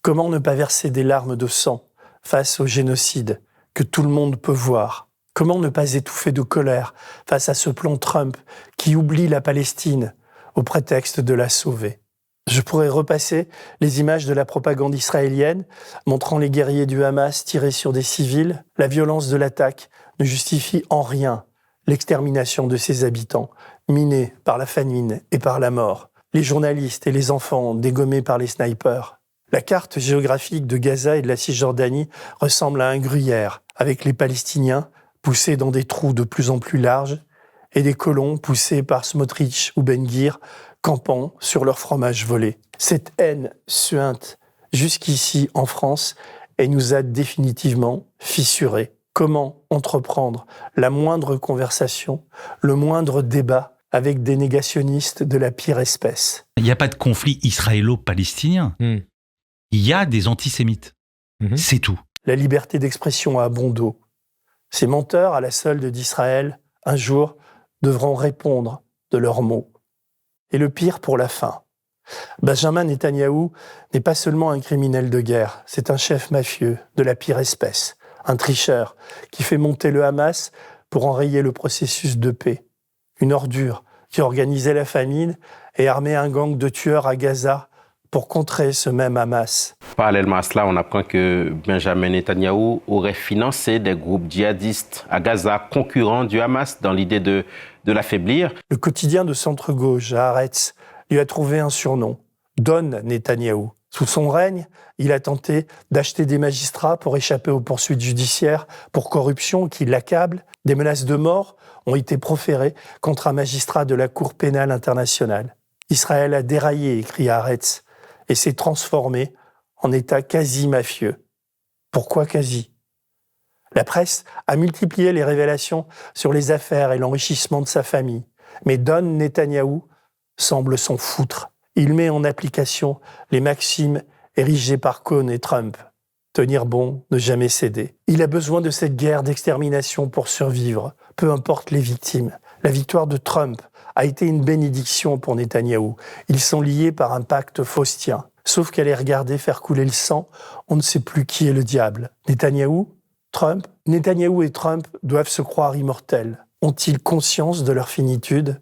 Comment ne pas verser des larmes de sang face au génocide que tout le monde peut voir? Comment ne pas étouffer de colère face à ce plan Trump qui oublie la Palestine au prétexte de la sauver? Je pourrais repasser les images de la propagande israélienne montrant les guerriers du Hamas tirer sur des civils. La violence de l'attaque ne justifie en rien l'extermination de ses habitants, minés par la famine et par la mort. Les journalistes et les enfants dégommés par les snipers. La carte géographique de Gaza et de la Cisjordanie ressemble à un gruyère, avec les Palestiniens poussés dans des trous de plus en plus larges et des colons poussés par Smotrich ou Ben-Gvir campant sur leur fromage volé. Cette haine suinte jusqu'ici en France et nous a définitivement fissurés. Comment entreprendre la moindre conversation, le moindre débat avec des négationnistes de la pire espèce? Il n'y a pas de conflit israélo-palestinien. Il y a des antisémites. C'est tout. La liberté d'expression a bon dos. Ces menteurs à la solde d'Israël, un jour, devront répondre de leurs mots. Et le pire pour la fin. Benjamin Netanyahou n'est pas seulement un criminel de guerre, c'est un chef mafieux de la pire espèce, un tricheur qui fait monter le Hamas pour enrayer le processus de paix. Une ordure qui organisait la famine et armait un gang de tueurs à Gaza pour contrer ce même Hamas. Parallèlement à cela, on apprend que Benjamin Netanyahou aurait financé des groupes djihadistes à Gaza concurrents du Hamas dans l'idée de l'affaiblir. Le quotidien de centre-gauche, Haaretz, lui a trouvé un surnom, Don Netanyahou. Sous son règne, il a tenté d'acheter des magistrats pour échapper aux poursuites judiciaires pour corruption qui l'accablent. Des menaces de mort ont été proférées contre un magistrat de la Cour pénale internationale. Israël a déraillé, écrit Haaretz, et s'est transformé en État quasi-mafieux. Pourquoi quasi? La presse a multiplié les révélations sur les affaires et l'enrichissement de sa famille. Mais Don Netanyahou semble s'en foutre. Il met en application les maximes érigées par Cohn et Trump. Tenir bon, ne jamais céder. Il a besoin de cette guerre d'extermination pour survivre, peu importe les victimes. La victoire de Trump a été une bénédiction pour Netanyahou. Ils sont liés par un pacte faustien. Sauf qu'à les regarder faire couler le sang, on ne sait plus qui est le diable. Netanyahou? Trump? Netanyahou et Trump doivent se croire immortels. Ont-ils conscience de leur finitude?